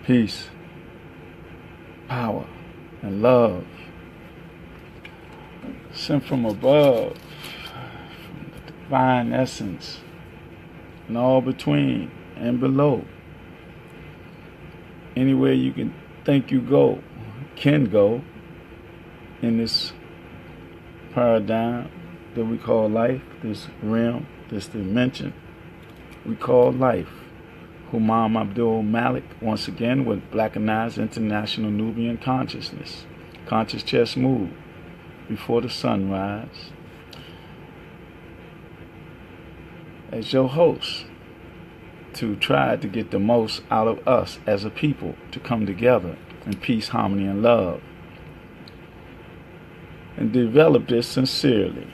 peace, power, and love sent from above, from the divine essence, and all between and below. Anywhere you can think you can go in this paradigm that we call life, this realm, this dimension we call life. Humam Abdulmalik, once again, with Blackanized International Nubian Consciousness. Conscious chess move before the sunrise. As your host, to try to get the most out of us as a people, to come together in peace, harmony, and love. And develop this sincerely,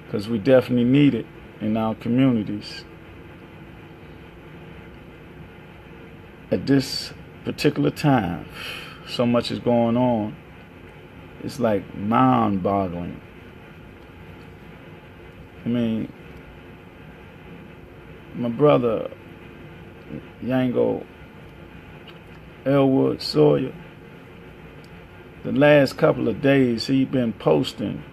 because we definitely need it in our communities. At this particular time, so much is going on, it's like mind-boggling. I mean, my brother, Yango Elwood Sawyer, the last couple of days he been posting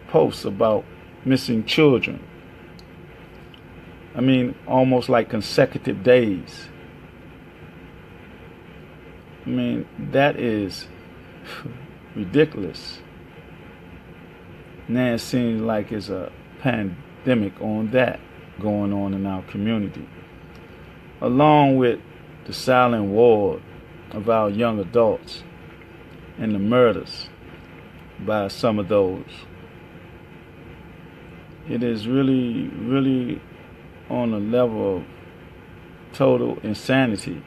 posts about missing children. I mean, almost like consecutive days. I mean, that is ridiculous. Now it seems like it's a pandemic on that going on in our community, along with the silent war of our young adults and the murders by some of those. It is really, really on a level of total insanity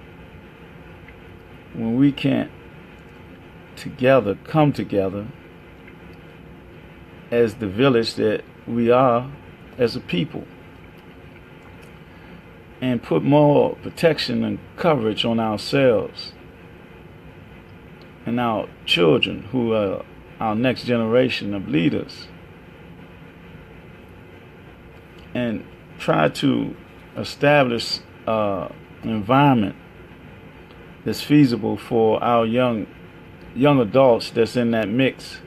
when we can't come together as the village that we are as a people, and put more protection and coverage on ourselves and our children, who are our next generation of leaders, and try to establish an environment that's feasible for our young adults that's in that mix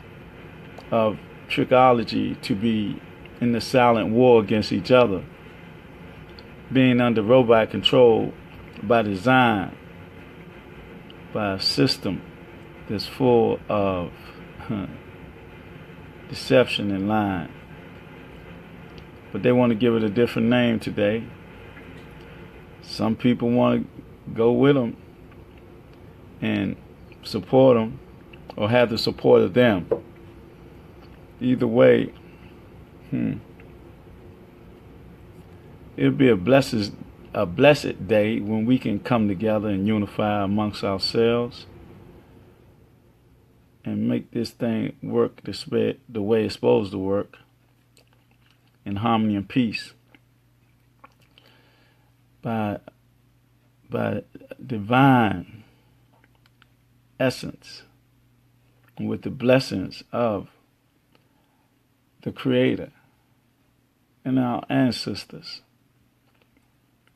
of trickology to be in the silent war against each other, being under robot control by design, by a system that's full of deception and lying. But they want to give it a different name today. Some people want to go with them and support them, or have the support of them. Either way, it'll be a blessed day when we can come together and unify amongst ourselves and make this thing work the way it's supposed to work, in harmony and peace, by divine essence, with the blessings of the Creator and our ancestors,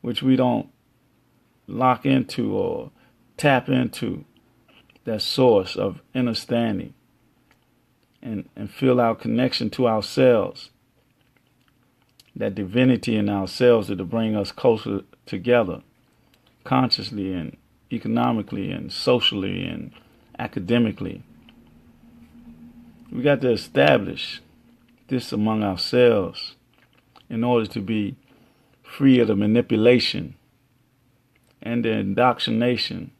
which we don't lock into or tap into, that source of understanding, and feel our connection to ourselves, that divinity in ourselves that will bring us closer together, consciously and economically and socially and academically. We got to establish this among ourselves in order to be free of the manipulation and the indoctrination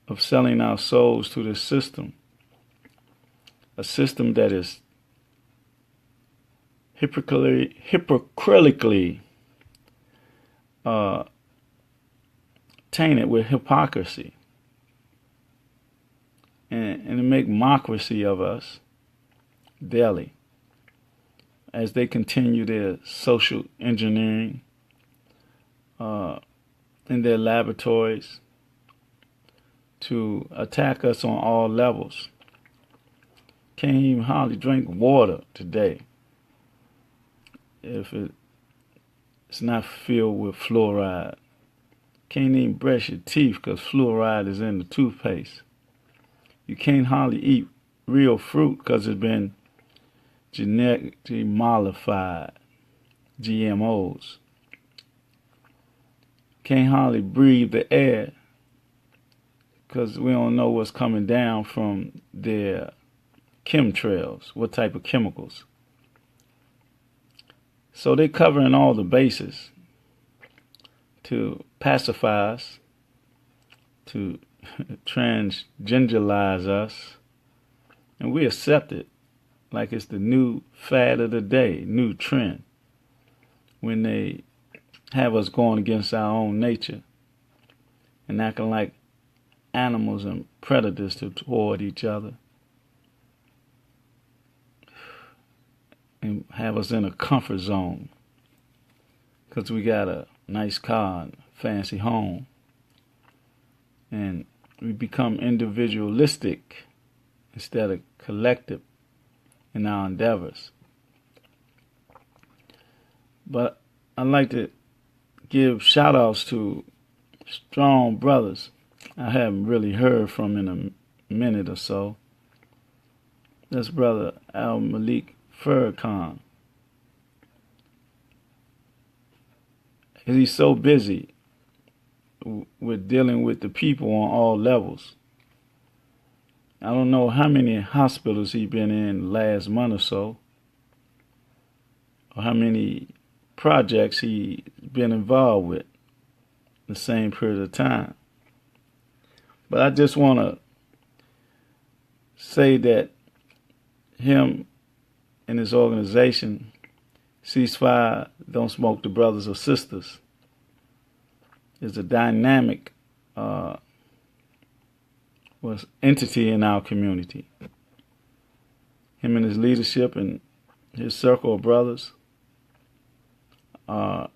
of selling our souls to this system, a system that is hypocritically tainted with hypocrisy, and to make mockery of us daily as they continue their social engineering in their laboratories to attack us on all levels. Can't even hardly drink water today if it it's not filled with fluoride. Can't even brush your teeth because fluoride is in the toothpaste. You can't hardly eat real fruit because it's been genetically modified, GMOs. Can't hardly breathe the air because we don't know what's coming down from their chemtrails, what type of chemicals. So they're covering all the bases to pacify us, to transgenderize us, and we accept it like it's the new fad of the day, new trend, when they have us going against our own nature and acting like animals and predators toward each other, and have us in a comfort zone because we got a nice car and fancy home, and we become individualistic instead of collective in our endeavors. But I'd like to give shout outs to strong brothers I haven't really heard from in a minute or so. That's Brother Al-Malik Farrakhan. He's so busy with dealing with the people on all levels. I don't know how many hospitals he's been in last month or so, or how many projects he's been involved with the same period of time. But I just want to say that him and his organization, Ceasefire, Don't Smoke the Brothers or Sisters, is a dynamic entity in our community. Him and his leadership and his circle of brothers are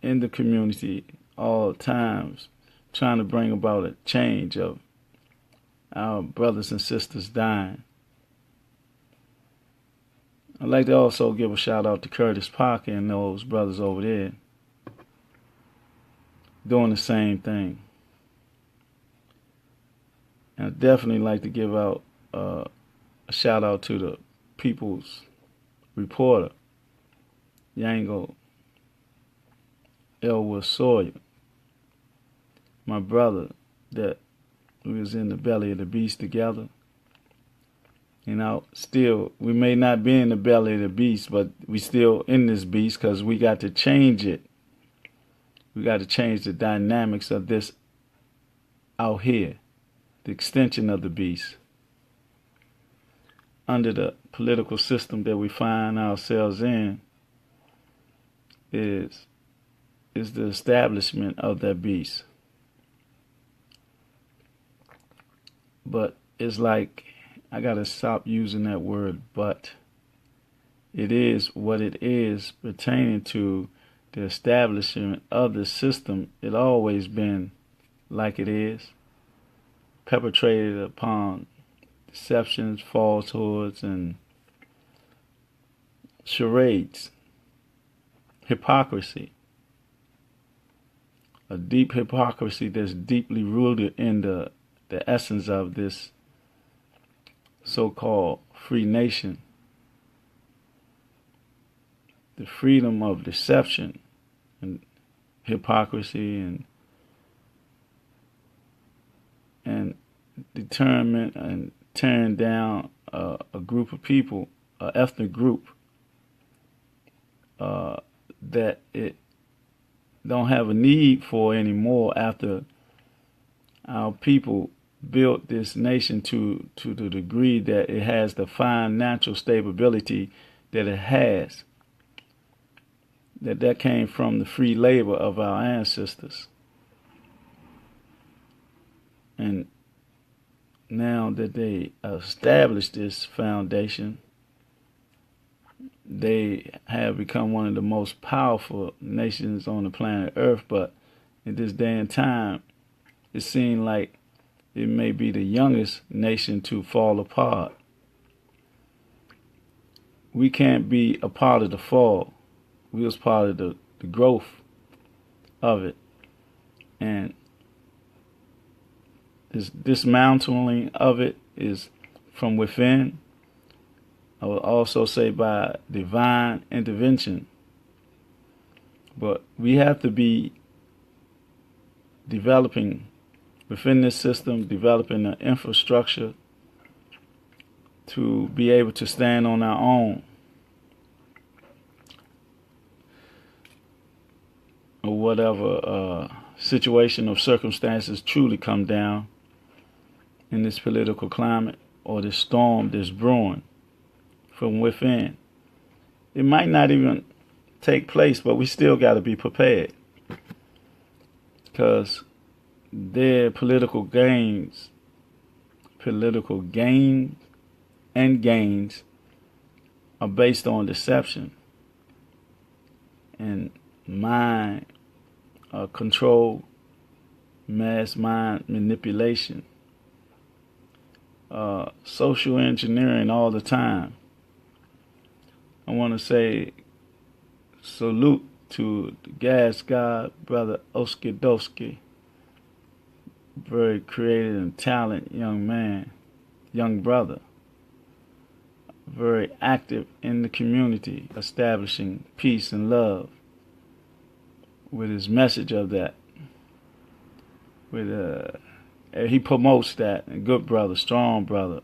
in the community all times trying to bring about a change of our brothers and sisters dying. I'd like to also give a shout out to Curtis Parker and those brothers over there doing the same thing. And I'd definitely like to give out a shout out to the People's Reporter, Yango Elwood Sawyer, my brother, that we was in the belly of the beast together. You know, still, we may not be in the belly of the beast, but we still in this beast because we got to change it. We got to change the dynamics of this out here, the extension of the beast. Under the political system that we find ourselves in is the establishment of that beast. But it's like, I gotta stop using that word but. It is what it is pertaining to the establishment of the system. It always been like it is, perpetrated upon deceptions, falsehoods, and charades, hypocrisy. A deep hypocrisy that's deeply rooted in the essence of this so-called free nation. The freedom of deception and hypocrisy and determined and tearing down a group of people, an ethnic group that it don't have a need for anymore after our people built this nation to the degree that it has the fine natural stability that it has. That came from the free labor of our ancestors. And now that they established this foundation, they have become one of the most powerful nations on the planet Earth. But in this day and time, it seems like it may be the youngest nation to fall apart. We can't be a part of the fall. We was part of the the growth of it. And this dismantling of it is from within. I would also say by divine intervention. But we have to be developing within this system, developing an infrastructure to be able to stand on our own, or whatever situation or circumstances truly come down in this political climate or this storm that's brewing from within. It might not even take place, but we still got to be prepared, because their political gains and gains are based on deception and mind control, mass mind manipulation, social engineering all the time. I want to say salute to the gas god, Brother Oskidowski. Very creative and talented young man, young brother. Very active in the community, establishing peace and love with his message of that. He promotes that. A good brother, strong brother.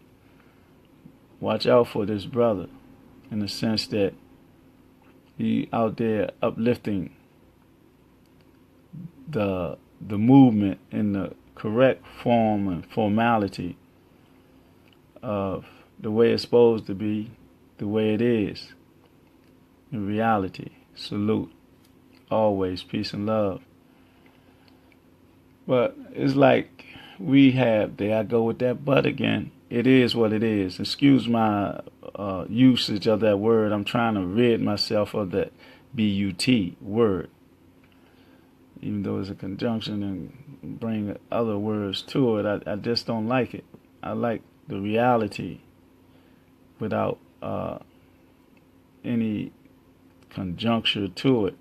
Watch out for this brother, in the sense that he out there uplifting the movement in the correct form and formality of the way it's supposed to be, the way it is in reality. Salute. Always peace and love. But it's like there I go with that but again. It is what it is. Excuse my usage of that word. I'm trying to rid myself of that B-U-T word, even though it's a conjunction and bring other words to it. I just don't like it. I like the reality without any conjuncture to it.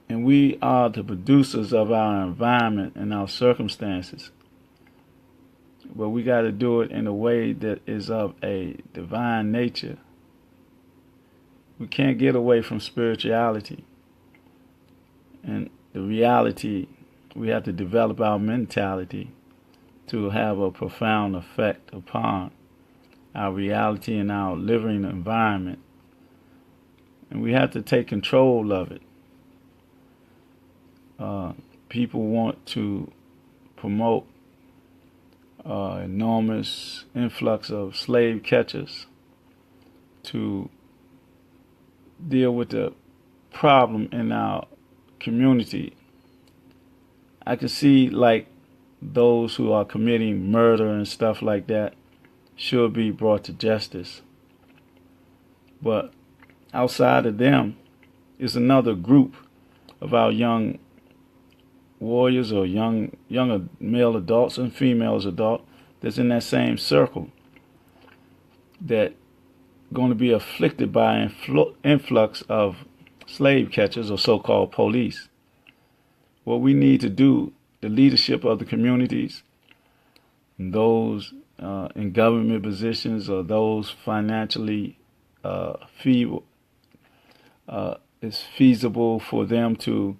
And we are the producers of our environment and our circumstances. But we got to do it in a way that is of a divine nature. We can't get away from spirituality. And the reality, we have to develop our mentality to have a profound effect upon our reality and our living environment. And we have to take control of it. People want to promote enormous influx of slave catchers to deal with the problem in our community. I can see like those who are committing murder and stuff like that should be brought to justice. But outside of them is another group of our young warriors or younger male adults and females adult that's in that same circle that going to be afflicted by influx of slave catchers or so-called police. What we need to do, the leadership of the communities, and those in government positions or those financially feeble, it's feasible for them to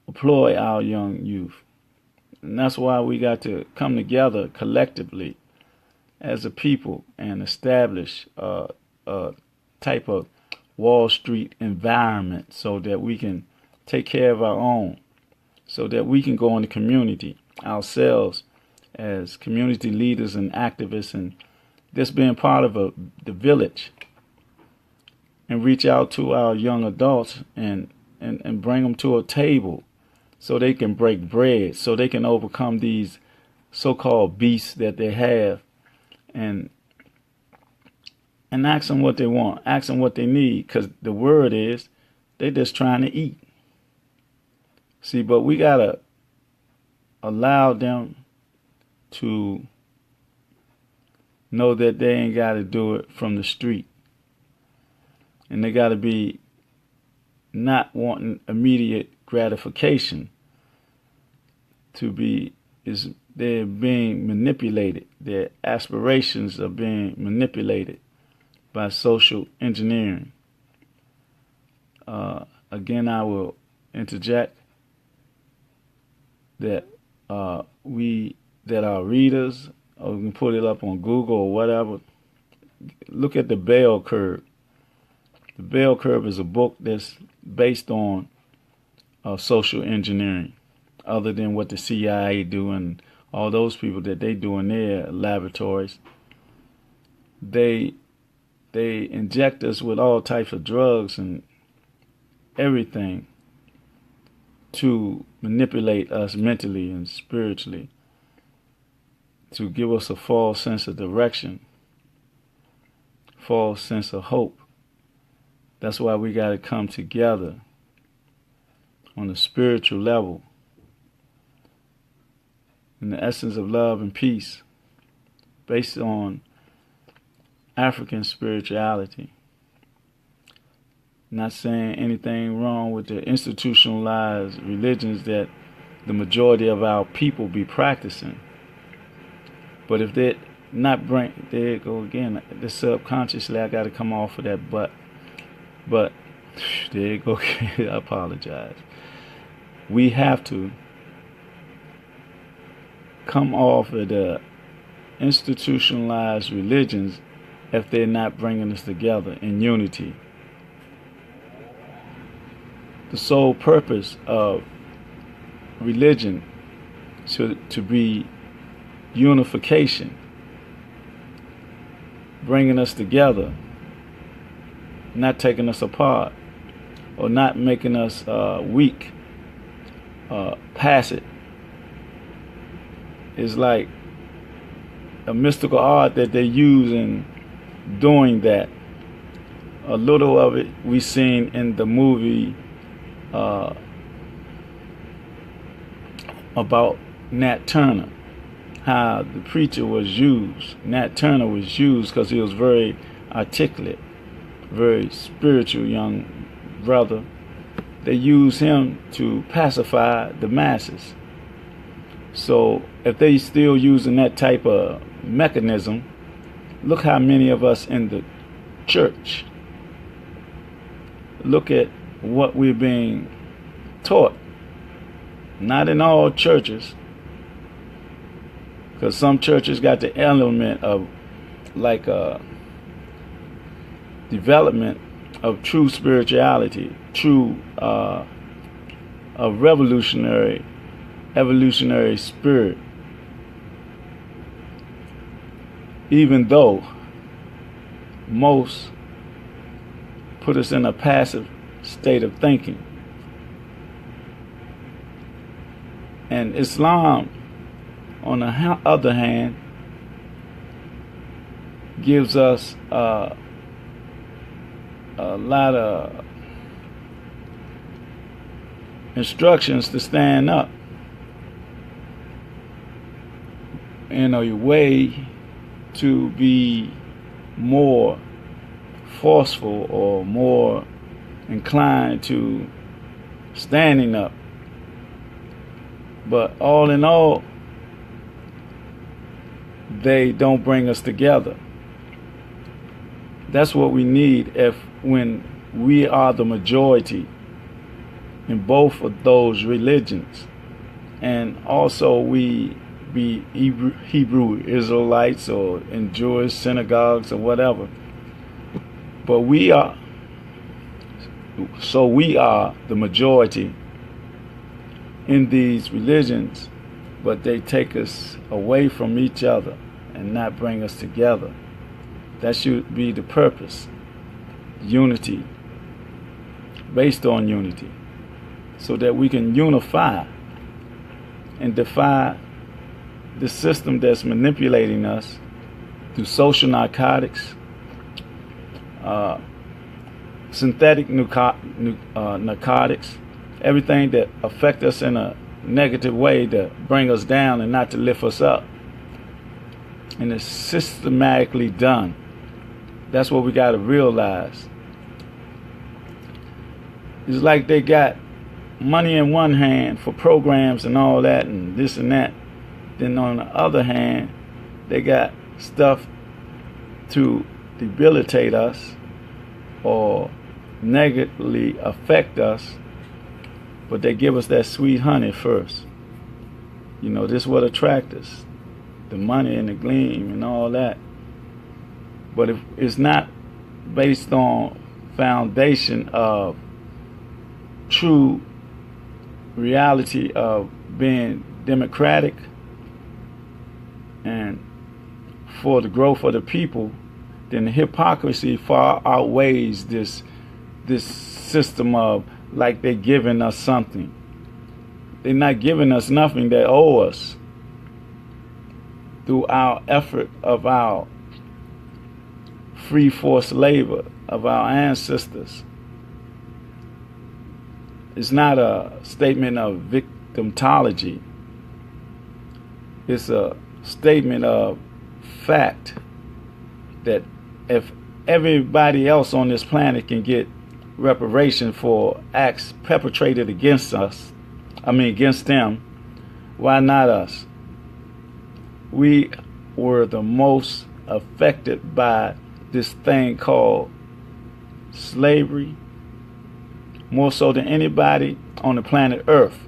employ our young youth. And that's why we got to come together collectively as a people and establish a type of Wall Street environment so that we can take care of our own, so that we can go in the community ourselves as community leaders and activists and just being part of the village, and reach out to our young adults and bring them to a table so they can break bread, so they can overcome these so-called beasts that they have, and ask them what they want, ask them what they need, because the word is they're just trying to eat. See, but we got to allow them to know that they ain't got to do it from the street. And they got to be not wanting immediate gratification. They're being manipulated. Their aspirations are being manipulated by social engineering. Again, I will interject that our readers, or we can put it up on Google or whatever, look at the bell curve. The bell curve is a book that's based on social engineering, other than what the CIA do and all those people that they do in their laboratories. They inject us with all types of drugs and everything to manipulate us mentally and spiritually, to give us a false sense of direction, false sense of hope. That's why we got to come together on a spiritual level, in the essence of love and peace, based on African spirituality. Not saying anything wrong with the institutionalized religions that the majority of our people be practicing. But if they're not there you go again, the subconsciously I got to come off of that but there you go, I apologize. We have to come off of the institutionalized religions if they're not bringing us together in unity. The sole purpose of religion to be unification, bringing us together, not taking us apart, or not making us weak, passive. It's like a mystical art that they use in doing that. A little of it we seen in the movie about Nat Turner, how the preacher was used. Nat Turner was used because he was very articulate, very spiritual young brother. They used him to pacify the masses. So if they still using that type of mechanism, look how many of us in the church, look at what we're being taught. Not in all churches, because some churches got the element of like a development of true spirituality, true a evolutionary spirit, even though most put us in a passive state of thinking. And Islam, on the other hand, gives us a lot of instructions to stand up in a way to be more forceful or more inclined to standing up. But all in all, they don't bring us together. That's what we need when we are the majority in both of those religions. And also we be Hebrew Israelites or in Jewish synagogues or whatever. But we are the majority in these religions, but they take us away from each other and not bring us together. That should be the purpose. Unity, based on unity, so that we can unify and defy the system that's manipulating us through social narcotics, synthetic narcotics, everything that affect us in a negative way to bring us down and not to lift us up. And it's systematically done. That's what we got to realize. It's like they got money in one hand for programs and all that and this and that. Then on the other hand, they got stuff to debilitate us or negatively affect us, but they give us that sweet honey first. You know, this is what attracts us, the money and the gleam and all that. But if it's not based on foundation of true reality of being democratic and for the growth of the people, then the hypocrisy far outweighs this system of like they're giving us something. They're not giving us nothing. They owe us through our effort of our free force labor of our ancestors. It's not a statement of victimology. It's a statement of fact that if everybody else on this planet can get reparation for acts perpetrated against us, against them, why not us? We were the most affected by this thing called slavery, more so than anybody on the planet Earth.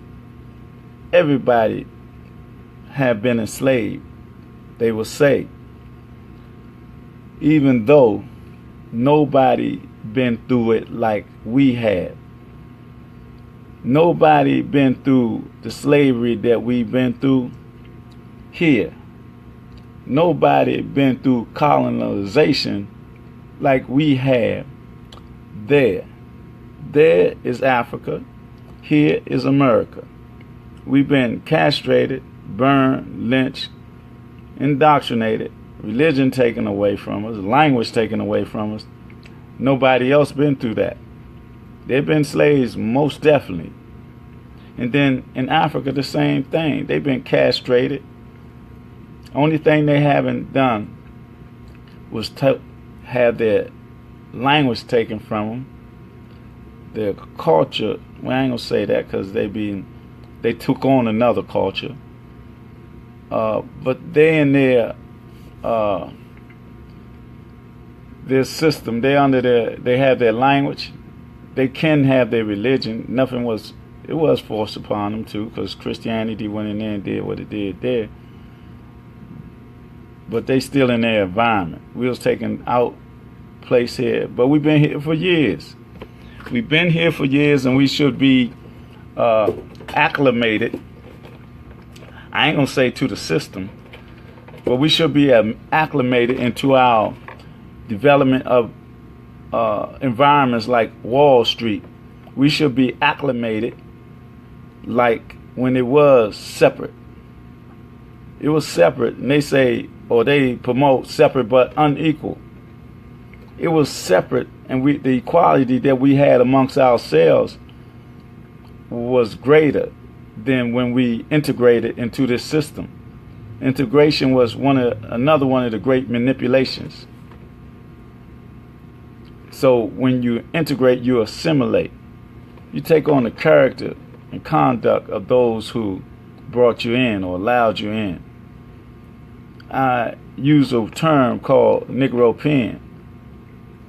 Everybody have been enslaved, they will say, even though nobody been through it like we have. Nobody been through the slavery that we've been through here. Nobody been through colonization like we have there. There is Africa. Here is America. We've been castrated, burned, lynched, indoctrinated, religion taken away from us, language taken away from us. Nobody else been through that. They've been slaves, most definitely. And then in Africa, the same thing. They've been castrated. Only thing they haven't done was have their language taken from them, their culture. Well, I ain't gonna say that because they took on another culture. But they in their system, they have their language. They can have their religion. It was forced upon them too, because Christianity went in there and did what it did there. But they still in their environment. We was taken out place here, but we've been here for years. We've been here for years, and we should be acclimated. I ain't gonna say to the system, but we should be acclimated into our development of environments like Wall Street. We should be acclimated like when it was separate. It was separate, and they say, or they promote separate but unequal. It was separate, and the equality that we had amongst ourselves was greater than when we integrated into this system. Integration was another one of the great manipulations. So when you integrate, you assimilate. You take on the character and conduct of those who brought you in or allowed you in. I use a term called Negro Pen.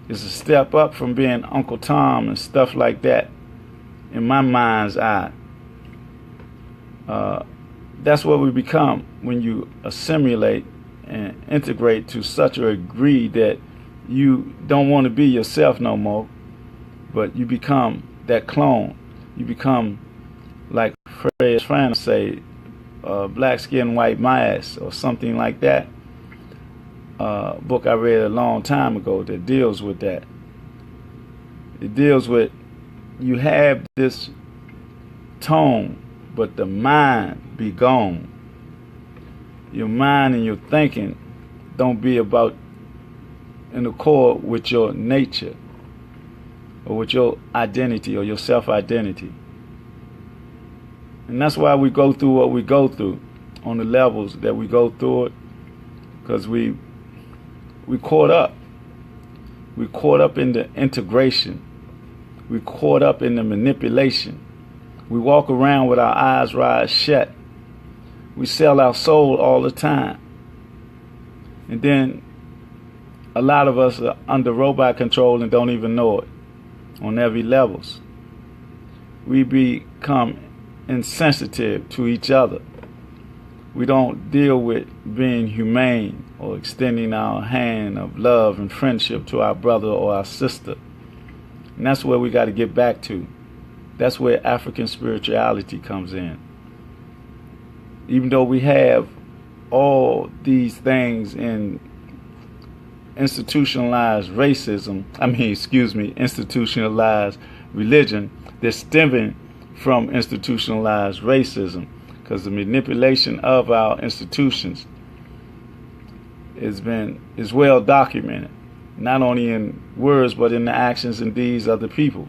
It's a step up from being Uncle Tom and stuff like that in my mind's eye. That's what we become when you assimilate and integrate to such a degree that you don't want to be yourself no more, but you become that clone. You become, like Fred's trying to say, black skin, white mass, or something like that. Book I read a long time ago that deals with that. It deals with, you have this tone, but the mind be gone. Your mind and your thinking don't be about in accord with your nature or with your identity or your self-identity. And that's why we go through what we go through on the levels that we go through it, because we caught up. We caught up in the integration. We're caught up in the manipulation. We walk around with our eyes wide shut. We sell our soul all the time. And then a lot of us are under robot control and don't even know it on every levels. We become insensitive to each other. We don't deal with being humane or extending our hand of love and friendship to our brother or our sister. And that's where we got to get back to. That's where African spirituality comes in. Even though we have all these things in institutionalized institutionalized religion, they're stemming from institutionalized racism, because the manipulation of our institutions is well documented, not only in words but in the actions and deeds of the people.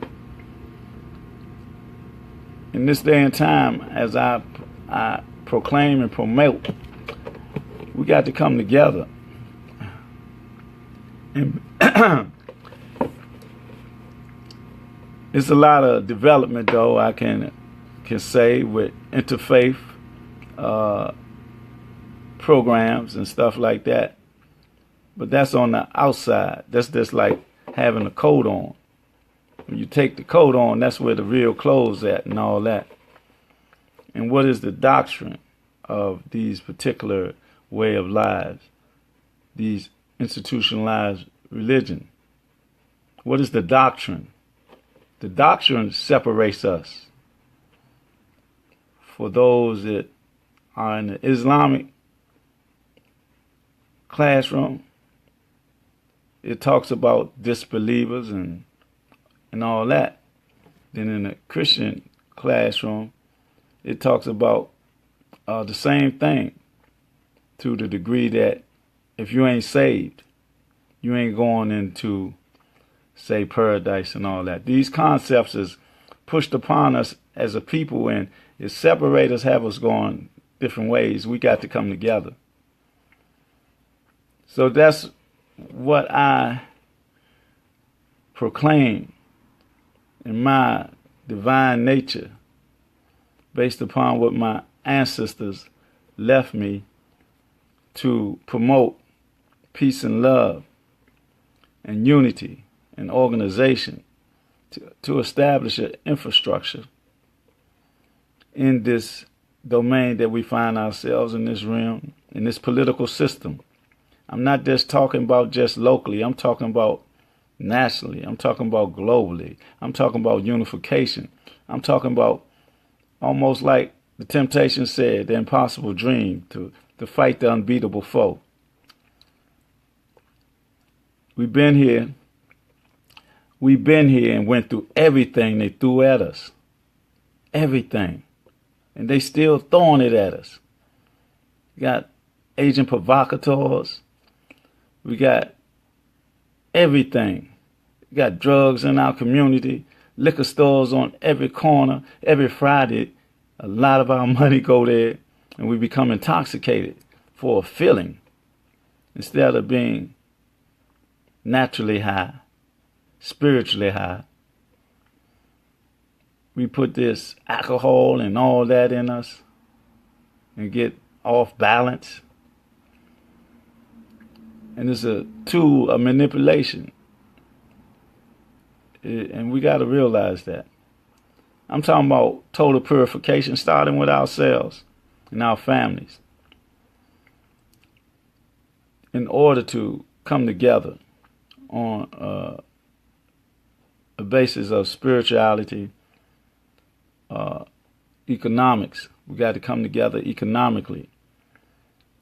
In this day and time, as I proclaim and promote, we got to come together. And it's a lot of development, though, I can say, with interfaith programs and stuff like that. But that's on the outside. That's just like having a coat on. When you take the coat on, that's where the real clothes at and all that. And what is the doctrine of these particular way of lives, these institutionalized religion? What is the doctrine? The doctrine separates us. For those that are in the Islamic classroom, it talks about disbelievers and all that. Then in the Christian classroom, it talks about the same thing, to the degree that if you ain't saved, you ain't going into, say, paradise and all that. These concepts is pushed upon us as a people, and it separates us, have us going different ways. We got to come together. So that's what I proclaim in my divine nature, based upon what my ancestors left me, to promote peace and love and unity and organization, to establish an infrastructure in this domain that we find ourselves in, this realm, in this political system. I'm not just talking about just locally. I'm talking about nationally. I'm talking about globally. I'm talking about unification. I'm talking about, almost like the Temptation said, the impossible dream, to fight the unbeatable foe. We've been here and went through everything they threw at us. Everything. And they still throwing it at us. We got agent provocateurs. We got everything. We got drugs in our community, liquor stores on every corner. Every Friday, a lot of our money go there, and we become intoxicated for a feeling instead of being naturally high, spiritually high. We put this alcohol and all that in us and get off balance. And it's a tool of manipulation. And we got to realize that. I'm talking about total purification, starting with ourselves and our families, in order to come together on a basis of spirituality, economics. We got to come together economically.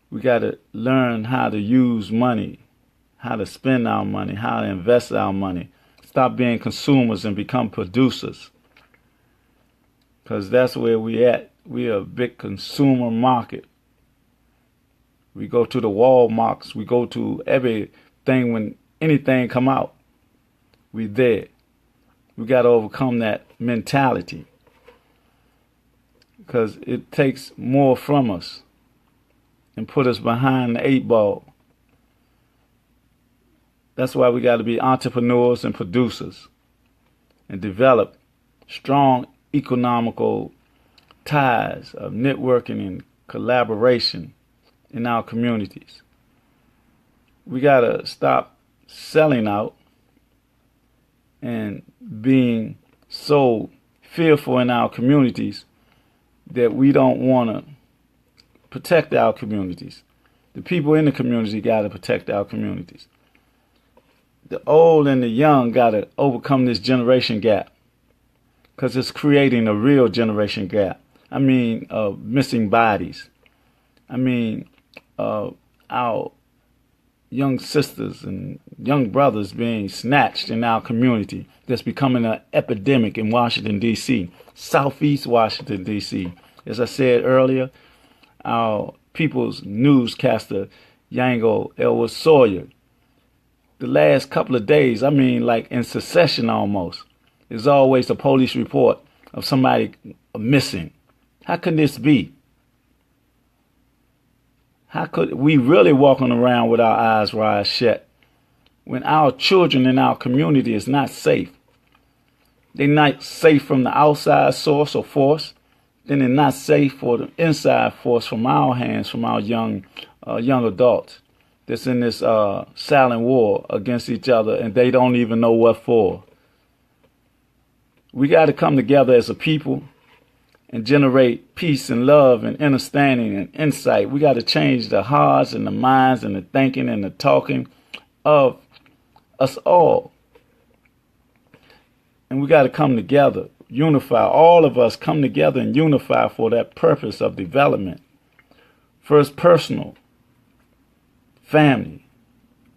We got to learn how to use money, how to spend our money, how to invest our money. Stop being consumers and become producers. Because that's where we at. We are a big consumer market. We go to the Walmarts. We go to everything. When anything come out, we there. We got to overcome that mentality, because it takes more from us and put us behind the 8 ball. That's why we got to be entrepreneurs and producers. and develop strong economical ties of networking and collaboration in our communities. We got to stop selling out and being so fearful in our communities that we don't want to protect our communities. The people in the community got to protect our communities. The old and the young got to overcome this generation gap, because it's creating a real generation gap. I mean, missing bodies. I mean, our young sisters and young brothers being snatched in our community. That's becoming an epidemic in Washington, D.C., Southeast Washington, D.C. As I said earlier, our people's newscaster, Yango Elwood Sawyer, the last couple of days, I mean, like in succession almost, there's always a police report of somebody missing. How can this be? How could we really walking around with our eyes wide shut when our children in our community is not safe? They're not safe from the outside source or force. Then they're not safe for the inside force from our hands, from our young adults that's in this silent war against each other, and they don't even know what for. We got to come together as a people and generate peace and love and understanding and insight. We got to change the hearts and the minds and the thinking and the talking of us all. And we got to come together, unify. All of us come together and unify for that purpose of development. First, personal, family,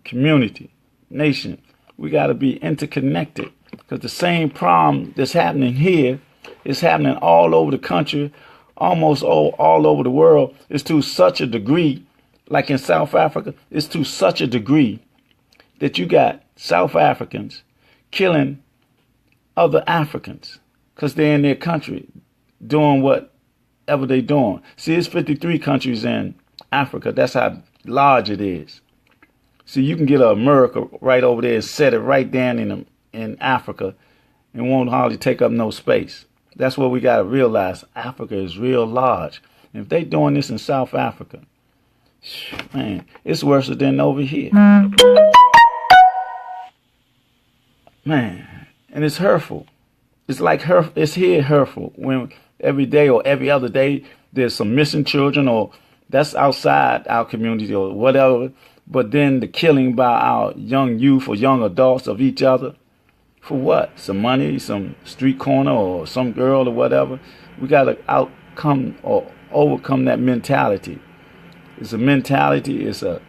community, nation. We got to be interconnected, because the same problem that's happening here is happening all over the country, almost all over the world. It's to such a degree, like in South Africa, it's to such a degree that you got South Africans killing other Africans because they're in their country doing whatever they're doing. See, it's 53 countries in Africa. That's how large it is. So you can get America right over there and set it right down in Africa and won't hardly take up no space. That's what we got to realize. Africa is real large. And if they doing this in South Africa, man, it's worse than over here. Man, and it's hurtful. It's like it's here hurtful when every day or every other day there's some missing children, or that's outside our community or whatever. But then the killing by our young youth or young adults of each other. For what? Some money, some street corner, or some girl or whatever. We got to overcome that mentality. It's a mentality, it's a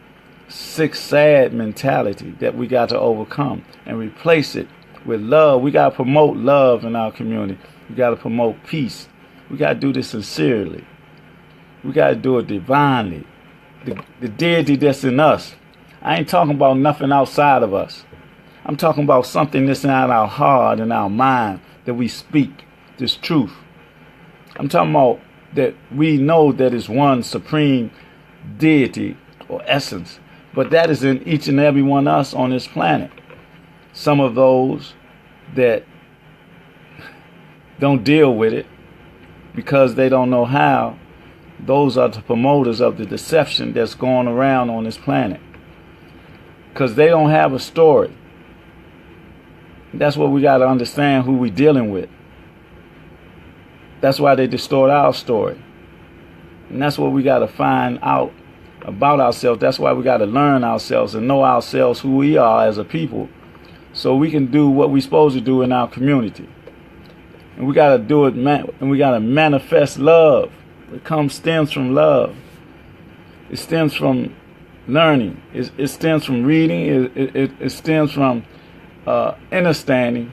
sick, sad mentality that we got to overcome and replace it with love. We got to promote love in our community. We got to promote peace. We got to do this sincerely. We got to do it divinely. The deity that's in us. I ain't talking about nothing outside of us. I'm talking about something that's in our heart and our mind that we speak, this truth. I'm talking about that we know that is one supreme deity or essence, but that is in each and every one of us on this planet. Some of those that don't deal with it because they don't know how, those are the promoters of the deception that's going around on this planet, because they don't have a story. That's what we got to understand, who we dealing with. That's why they distort our story. And that's what we got to find out about ourselves. That's why we got to learn ourselves and know ourselves, who we are as a people, so we can do what we're supposed to do in our community. And we got to do it, and we got to manifest love. It stems from love. It stems from learning. It stems from reading. It stems from understanding.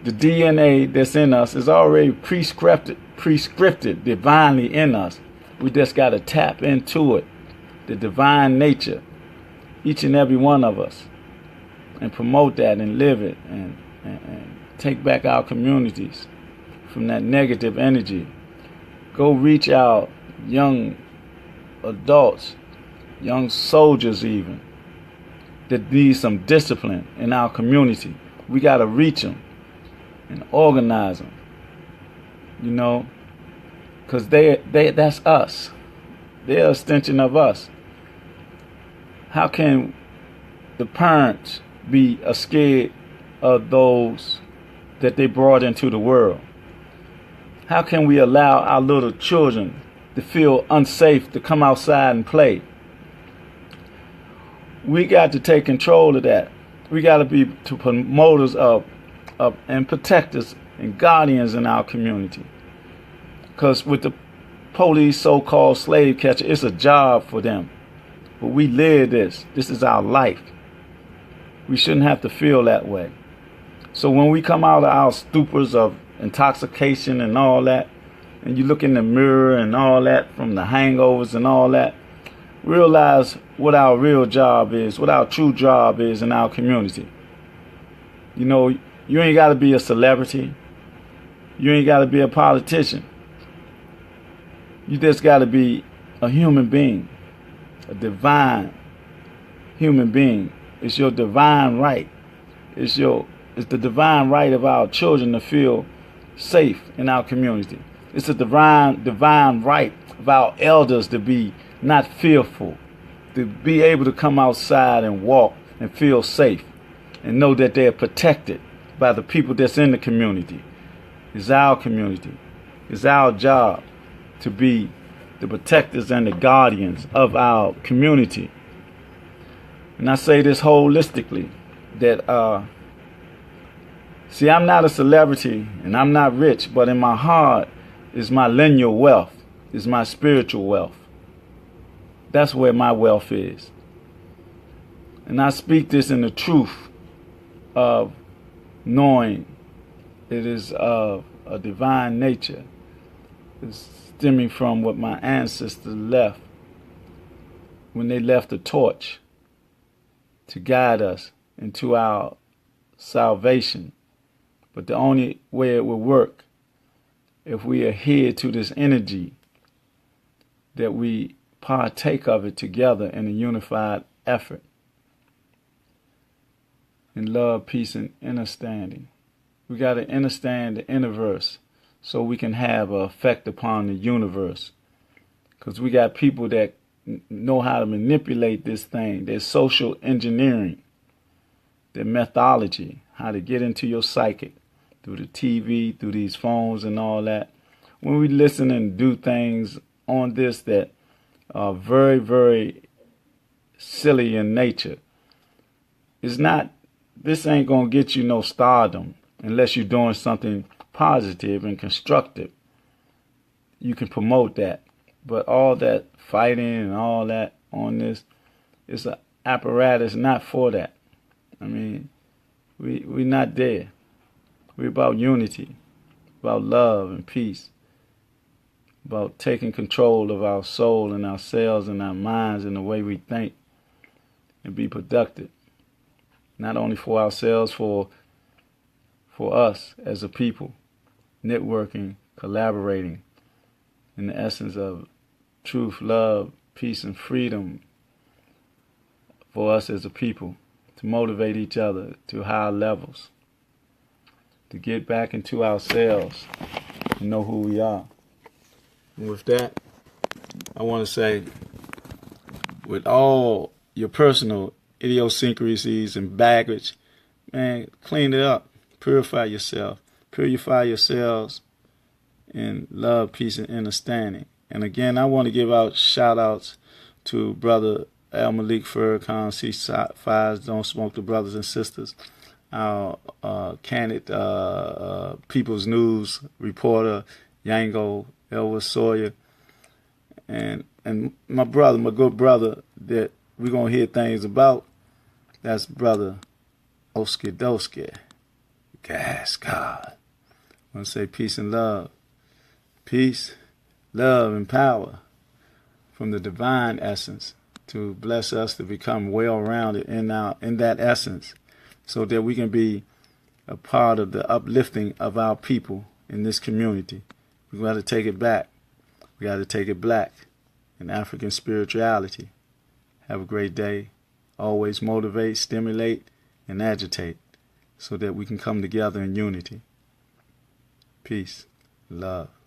The DNA that's in us is already prescripted divinely in us. We just got to tap into it, the divine nature, each and every one of us, and promote that and live it and take back our communities from that negative energy. Go reach our young adults, young soldiers even, that need some discipline in our community. We got to reach them and organize them. You know, because that's us. They're an extension of us. How can the parents be scared of those that they brought into the world? How can we allow our little children to feel unsafe to come outside and play? We got to take control of that. We got to be promoters of and protectors and guardians in our community. Because with the police, so-called slave catcher, it's a job for them. But we live this. This is our life. We shouldn't have to feel that way. So when we come out of our stupors of intoxication and all that, and you look in the mirror and all that from the hangovers and all that, realize what our real job is, what our true job is in our community. You know, you ain't got to be a celebrity. You ain't got to be a politician. You just got to be a human being, a divine human being. It's your divine right. It's the divine right of our children to feel safe in our community. It's a divine right of our elders to be not fearful, to be able to come outside and walk and feel safe and know that they're protected by the people that's in the community. It's our community. It's our job to be the protectors and the guardians of our community. And I say this holistically, that see, I'm not a celebrity and I'm not rich, but in my heart is my lineal wealth, is my spiritual wealth. That's where my wealth is. And I speak this in the truth of knowing it is of a divine nature. It's stemming from what my ancestors left when they left a torch to guide us into our salvation. But the only way it will work if we adhere to this energy, that we partake of it together in a unified effort in love, peace, and understanding. We got to understand the universe so we can have an effect upon the universe. Because we got people that know how to manipulate this thing. Their social engineering, their methodology, how to get into your psychic through the TV, through these phones and all that. When we listen and do things on this that are very, very silly in nature, this ain't going to get you no stardom unless you're doing something positive and constructive. You can promote that. But all that fighting and all that on this is an apparatus not for that. I mean, we're not there. We're about unity, about love and peace, about taking control of our soul and ourselves and our minds and the way we think and be productive. Not only for ourselves, for us as a people, networking, collaborating in the essence of truth, love, peace, and freedom for us as a people, to motivate each other to higher levels, to get back into ourselves and know who we are. And with that, I want to say, with all your personal idiosyncrasies and baggage, man, clean it up. Purify yourself. Purify yourselves in love, peace, and understanding. And again, I want to give out shout-outs to Brother Malik Farrakhan, C5s, Don't Smoke the Brothers and Sisters, our candid People's News reporter, Yango, Elvis Sawyer, and my brother, my good brother, that we're going to hear things about. That's Brother Oski Doski. Gas God. I want to say peace and love. Peace, love, and power from the divine essence to bless us to become well-rounded in that essence, so that we can be a part of the uplifting of our people in this community. We got to take it back. We got to take it black in African spirituality. Have a great day. Always motivate, stimulate, and agitate so that we can come together in unity. Peace. Love.